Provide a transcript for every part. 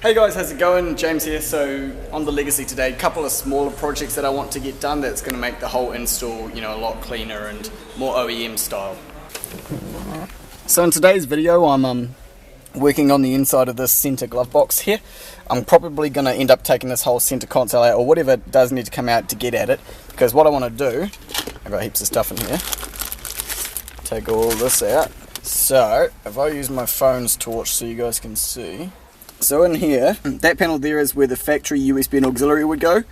Hey guys, how's it going? James here. So on the Legacy today, a couple of smaller projects that I want to get done that's going to make the whole install, a lot cleaner and more OEM style. So in today's video, I'm working on the inside of this center glove box here. I'm probably going to end up taking this whole center console out, or whatever does need to come out to get at it, because what I want to do, I've got heaps of stuff in here, take all this out. So if I use my phone's torch so you guys can see. So in here, that panel there is where the factory USB and auxiliary would go.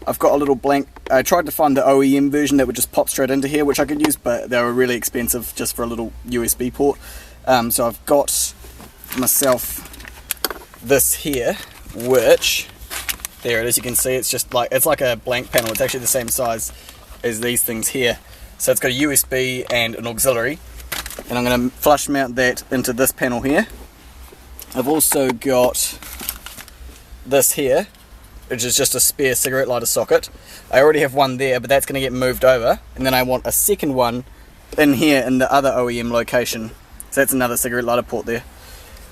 I've got a little blank, I tried to find the OEM version that would just pop straight into here, which I could use, but they were really expensive just for a little USB port. So I've got myself this here, which, there it is, you can see it's just like, it's like a blank panel. It's actually the same size as these things here. So it's got a USB and an auxiliary, and I'm going to flush mount that into this panel here. I've also got this here, which is just a spare cigarette lighter socket. I already have one there, but that's going to get moved over, and then I want a second one in here in the other OEM location. So that's another cigarette lighter port there.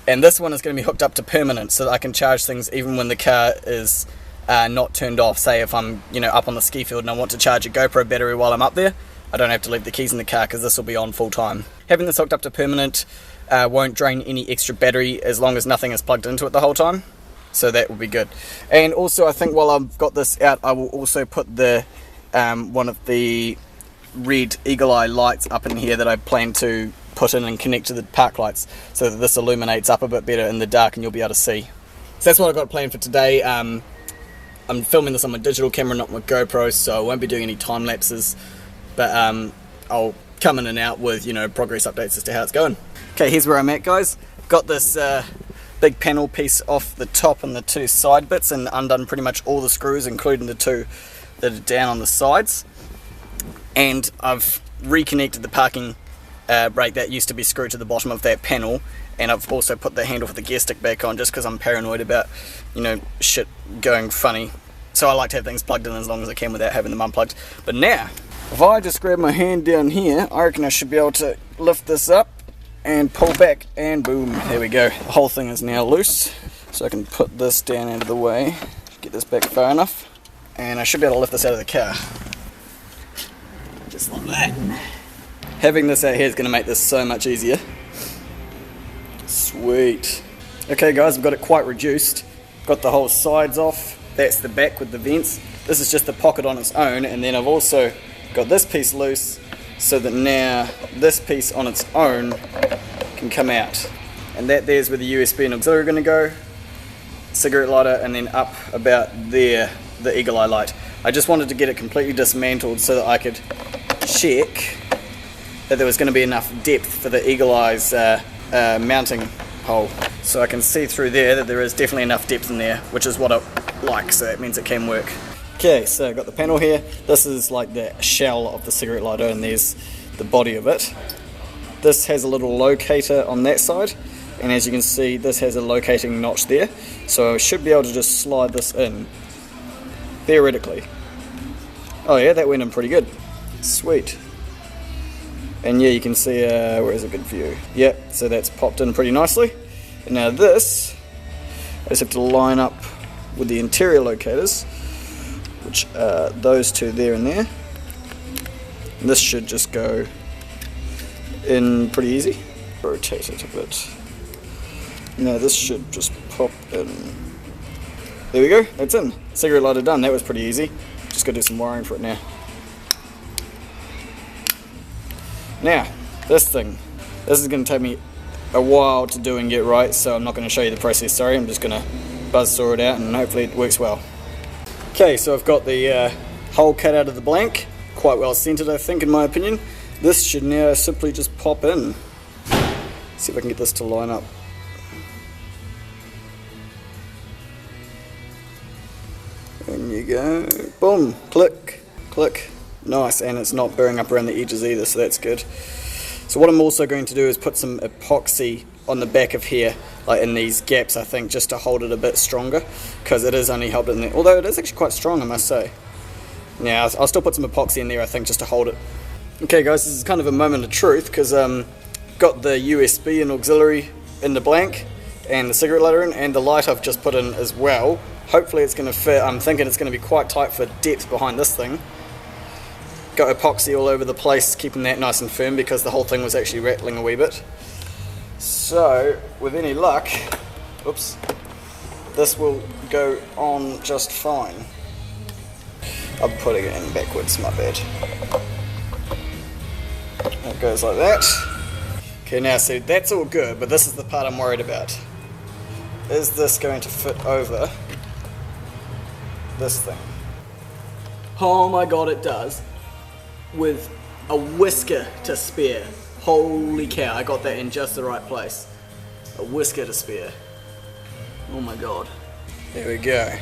And this one is going to be hooked up to permanent, so that I can charge things even when the car is not turned off. Say if I'm up on the ski field and I want to charge a GoPro battery while I'm up there, I don't have to leave the keys in the car because this will be on full time. Having this hooked up to permanent won't drain any extra battery as long as nothing is plugged into it the whole time, so that will be good. And also I think while I've got this out, I will also put the one of the red eagle eye lights up in here that I plan to put in and connect to the park lights, so that this illuminates up a bit better in the dark and you'll be able to see. So that's what I've got planned for today. I'm filming this on my digital camera, not my GoPro, so I won't be doing any time lapses, but I'll come in and out with progress updates as to how it's going. Okay, here's where I'm at, guys. Got this big panel piece off the top and the two side bits, and undone pretty much all the screws, including the two that are down on the sides. And I've reconnected the parking brake that used to be screwed to the bottom of that panel, and I've also put the handle for the gear stick back on, just because I'm paranoid about shit going funny. So I like to have things plugged in as long as I can without having them unplugged. But now, if I just grab my hand down here, I reckon I should be able to lift this up and pull back, and boom, there we go. The whole thing is now loose, so I can put this down out of the way, get this back far enough, and I should be able to lift this out of the car. Just like that. Having this out here is going to make this so much easier. Sweet. Okay guys, I've got it quite reduced. Got the whole sides off. That's the back with the vents. This is just the pocket on its own, and then I've also got this piece loose, so that now this piece on its own can come out. And there's where the USB and auxiliary are going to go, cigarette lighter, and then up about there, the eagle eye light. I just wanted to get it completely dismantled so that I could check that there was going to be enough depth for the eagle eye's mounting hole. So I can see through there that there is definitely enough depth in there, which is what I like, so that means it can work. Okay, so I've got the panel here. This is like the shell of the cigarette lighter, and there's the body of it. This has a little locator on that side, and as you can see, this has a locating notch there. So I should be able to just slide this in, theoretically. Oh yeah, that went in pretty good. Sweet. And yeah, you can see, where's a good view? Yep, so that's popped in pretty nicely. And now this, I just have to line up with the interior locators, which are those two there and there. And this should just go in pretty easy. Rotate it a bit. Now this should just pop in. There we go, that's in. Cigarette lighter done, that was pretty easy. Just gotta do some wiring for it now. Now, this thing. This is gonna take me a while to do and get right, so I'm not gonna show you the process, sorry. I'm just gonna buzzsaw it out and hopefully it works well. Okay, so I've got the hole cut out of the blank, quite well centered I think in my opinion. This should now simply just pop in. See if I can get this to line up. In you go, boom, click, click, nice, and it's not burring up around the edges either, so that's good. So what I'm also going to do is put some epoxy on the back of here, like in these gaps I think, just to hold it a bit stronger, because it is only held in there, although it is actually quite strong I must say. Yeah, I'll still put some epoxy in there I think, just to hold it. Okay guys, this is kind of a moment of truth, because got the USB and auxiliary in the blank, and the cigarette lighter in, and the light I've just put in as well. Hopefully it's going to fit. I'm thinking it's going to be quite tight for depth behind this thing. Got epoxy all over the place, keeping that nice and firm because the whole thing was actually rattling a wee bit. So, with any luck, oops, this will go on just fine. I'm putting it in backwards, my bad. It goes like that. Okay, now see, that's all good, but this is the part I'm worried about. Is this going to fit over this thing? Oh my god, it does. With a whisker to spare. Holy cow, I got that in just the right place. A whisker to spare. Oh my god. There we go.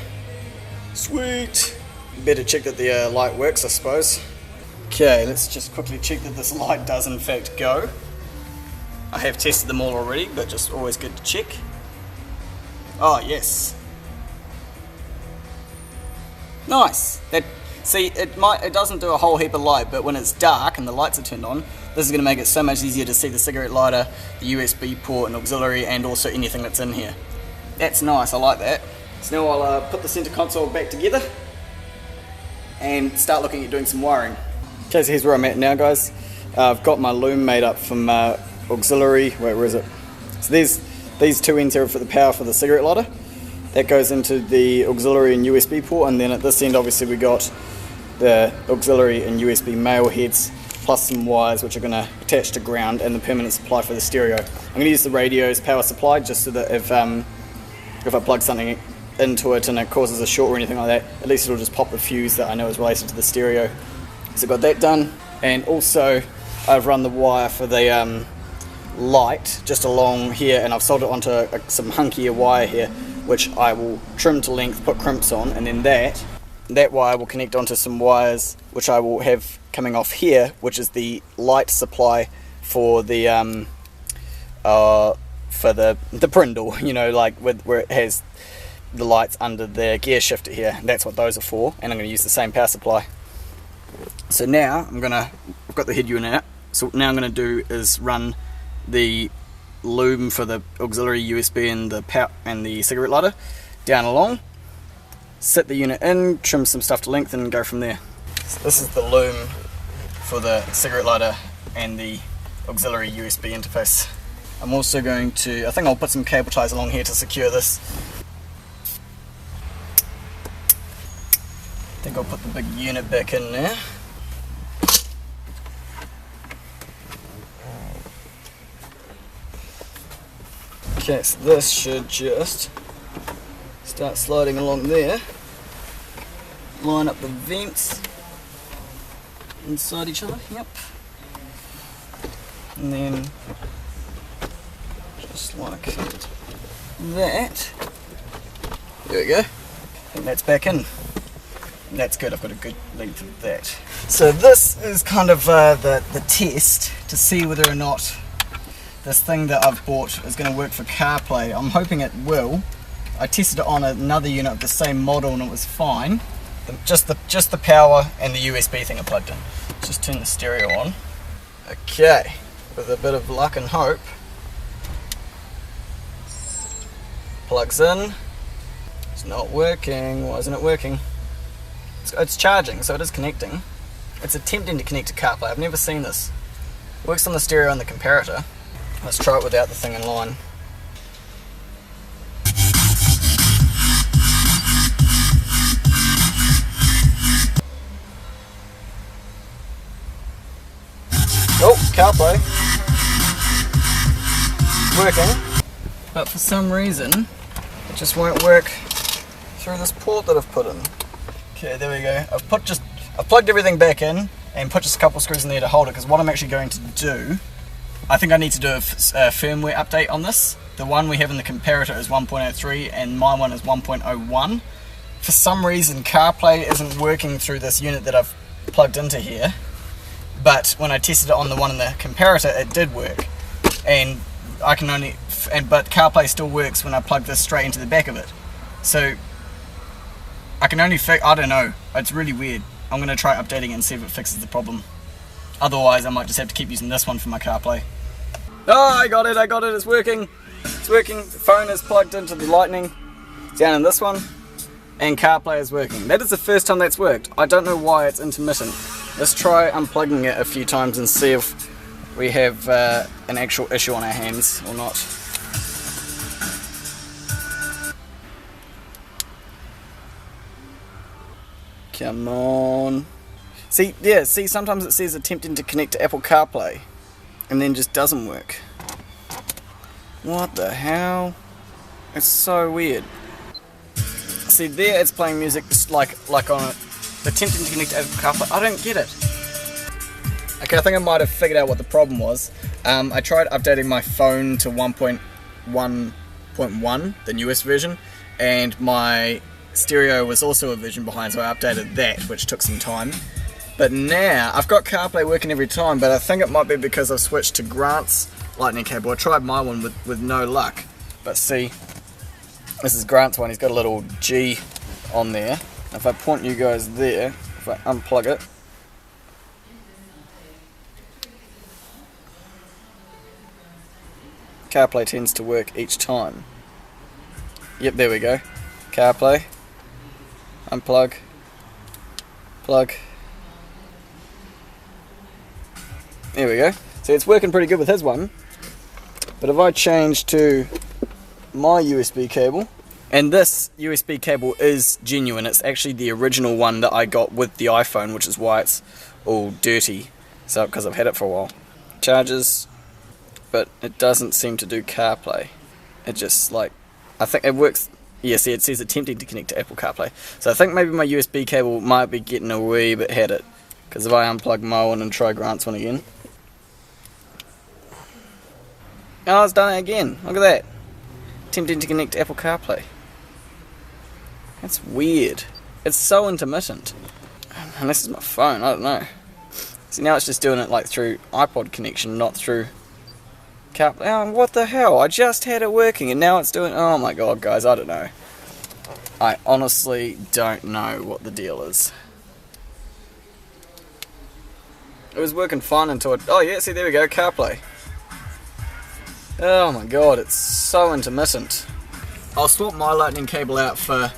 Sweet. Better check that the light works, I suppose. Okay, let's just quickly check that this light does in fact go. I have tested them all already, but just always good to check. Oh yes. Nice. See, it doesn't do a whole heap of light, but when it's dark and the lights are turned on, this is going to make it so much easier to see the cigarette lighter, the USB port and auxiliary, and also anything that's in here. That's nice, I like that. So now I'll put the center console back together and start looking at doing some wiring. Okay, so here's where I'm at now, guys. I've got my loom made up from auxiliary. Wait, where is it? So these two ends here for the power for the cigarette lighter. That goes into the auxiliary and USB port, and then at this end obviously we got the auxiliary and USB male heads, plus some wires which are going to attach to ground, and the permanent supply for the stereo. I'm going to use the radio's power supply just so that if I plug something into it and it causes a short or anything like that, at least it'll just pop the fuse that I know is related to the stereo. So I've got that done, and also I've run the wire for the light just along here, and I've soldered it onto some hunkier wire here, which I will trim to length, put crimps on, and then that wire will connect onto some wires which I will have coming off here, which is the light supply for the brindle, you know, like where it has the lights under the gear shifter here. That's what those are for, and I'm going to use the same power supply. So now I've got the head unit out. So now I'm going to do is run the loom for the auxiliary USB and the power and the cigarette lighter down along, set the unit in, trim some stuff to length, and go from there. So this is the loom for the cigarette lighter and the auxiliary USB interface. I'm also going to, I think I'll put some cable ties along here to secure this. I think I'll put the big unit back in there. Okay, so this should just start sliding along there. Line up the vents inside each other, yep. And then just like that. There we go. And that's back in. And that's good, I've got a good length of that. So this is kind of the test to see whether or not this thing that I've bought is going to work for CarPlay. I'm hoping it will. I tested it on another unit of the same model and it was fine. Just the power and the USB thing are plugged in. Just turn the stereo on. Okay, with a bit of luck and hope. Plugs in. It's not working. Why isn't it working? It's charging, so it is connecting. It's attempting to connect to CarPlay. I've never seen this. It works on the stereo and the comparator. Let's try it without the thing in line. Oh, CarPlay. It's working. But for some reason, it just won't work through this port that I've put in. Okay, there we go. I've plugged everything back in and put just a couple screws in there to hold it, because what I'm actually going to do, I think I need to do a firmware update on this. The one we have in the comparator is 1.03 and my one is 1.01. For some reason CarPlay isn't working through this unit that I've plugged into here, but when I tested it on the one in the comparator it did work, and but CarPlay still works when I plug this straight into the back of it. So I can only I don't know, it's really weird. I'm going to try updating it and see if it fixes the problem. Otherwise I might just have to keep using this one for my CarPlay. Oh, I got it, it's working. It's working. The phone is plugged into the lightning down in this one, and CarPlay is working. That is the first time that's worked. I don't know why it's intermittent. Let's try unplugging it a few times and see if we have an actual issue on our hands or not. Come on. See, sometimes it says attempting to connect to Apple CarPlay and then just doesn't work. What the hell? It's so weird. See, there it's playing music just like on it, attempting to connect to Apple CarPlay. I don't get it. Okay, I think I might have figured out what the problem was. I tried updating my phone to 1.1.1, the newest version, and my stereo was also a version behind, so I updated that, which took some time. But now, I've got CarPlay working every time, but I think it might be because I've switched to Grant's lightning cable. I tried my one with no luck. But see, this is Grant's one, he's got a little G on there. If I point you guys there, if I unplug it, CarPlay tends to work each time. Yep, there we go. CarPlay, unplug, plug. There we go. So it's working pretty good with his one. But if I change to my USB cable, and this USB cable is genuine, it's actually the original one that I got with the iPhone, which is why it's all dirty. So, because I've had it for a while. Charges, but it doesn't seem to do CarPlay. It just I think it works. Yeah, see, it says attempting to connect to Apple CarPlay. So I think maybe my USB cable might be getting a wee bit had it. Because if I unplug my one and try Grant's one again. Oh, it's done it again. Look at that. Attempting to connect to Apple CarPlay. That's weird. It's so intermittent. And this is my phone, I don't know. See, now it's just doing it through iPod connection, not through CarPlay. Oh, what the hell? I just had it working and now it's doing... Oh my god, guys, I don't know. I honestly don't know what the deal is. It was working fine until it... Oh yeah, see, there we go, CarPlay. Oh my god, it's so intermittent. I'll swap my lightning cable out for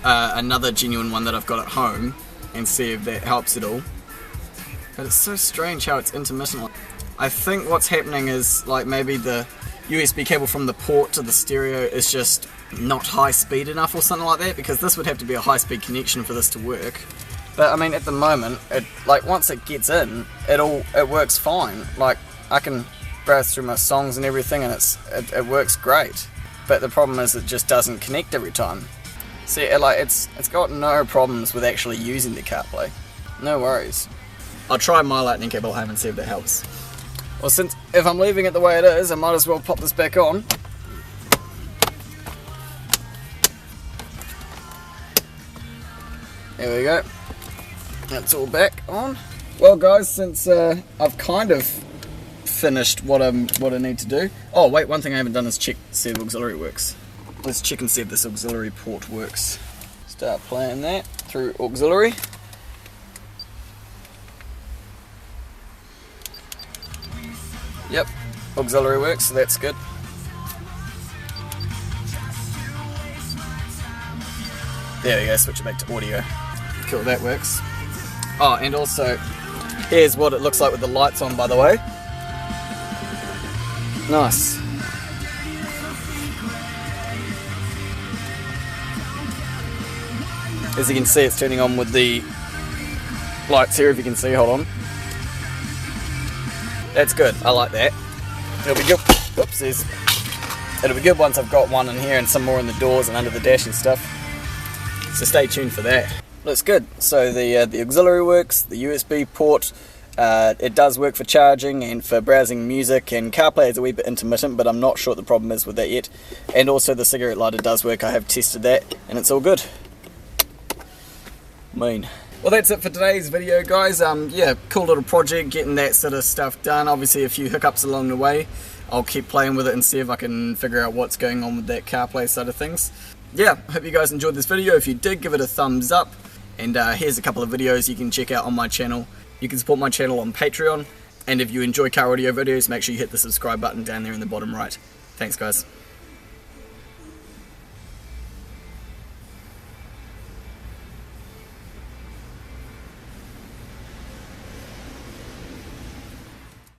another genuine one that I've got at home and see if that helps at all. But it's so strange how it's intermittent. I think what's happening is maybe the USB cable from the port to the stereo is just not high speed enough or something like that, because this would have to be a high speed connection for this to work. But I mean, at the moment, it once it gets in, it works fine. I can browse through my songs and everything, and it works great. But the problem is it just doesn't connect every time. See, it's got no problems with actually using the CarPlay. No worries. I'll try my lightning cable home and see if that helps. Well, if I'm leaving it the way it is, I might as well pop this back on. There we go. That's all back on. Well, guys, since I've kind of finished what I need to do. Oh wait, one thing I haven't done is check to see if auxiliary works. Let's check and see if this auxiliary port works. Start playing that through auxiliary. Yep, auxiliary works, so that's good. There we go, switch it back to audio. Cool, that works. Oh, and also, here's what it looks like with the lights on, by the way. Nice. As you can see, it's turning on with the lights here, if you can see, hold on. That's good, I like that. It'll be good. Oopsies. It'll be good once I've got one in here and some more in the doors and under the dash and stuff. So stay tuned for that. Looks good. So the auxiliary works, the USB port, it does work for charging and for browsing music, and CarPlay is a wee bit intermittent, but I'm not sure what the problem is with that yet. And also the cigarette lighter does work, I have tested that, and it's all good. Mean. Well, that's it for today's video, guys. Yeah, cool little project, getting that sort of stuff done. Obviously a few hiccups along the way. I'll keep playing with it and see if I can figure out what's going on with that CarPlay side of things. Yeah, hope you guys enjoyed this video. If you did, give it a thumbs up. And here's a couple of videos you can check out on my channel. You can support my channel on Patreon. And if you enjoy car audio videos, make sure you hit the subscribe button down there in the bottom right. Thanks guys.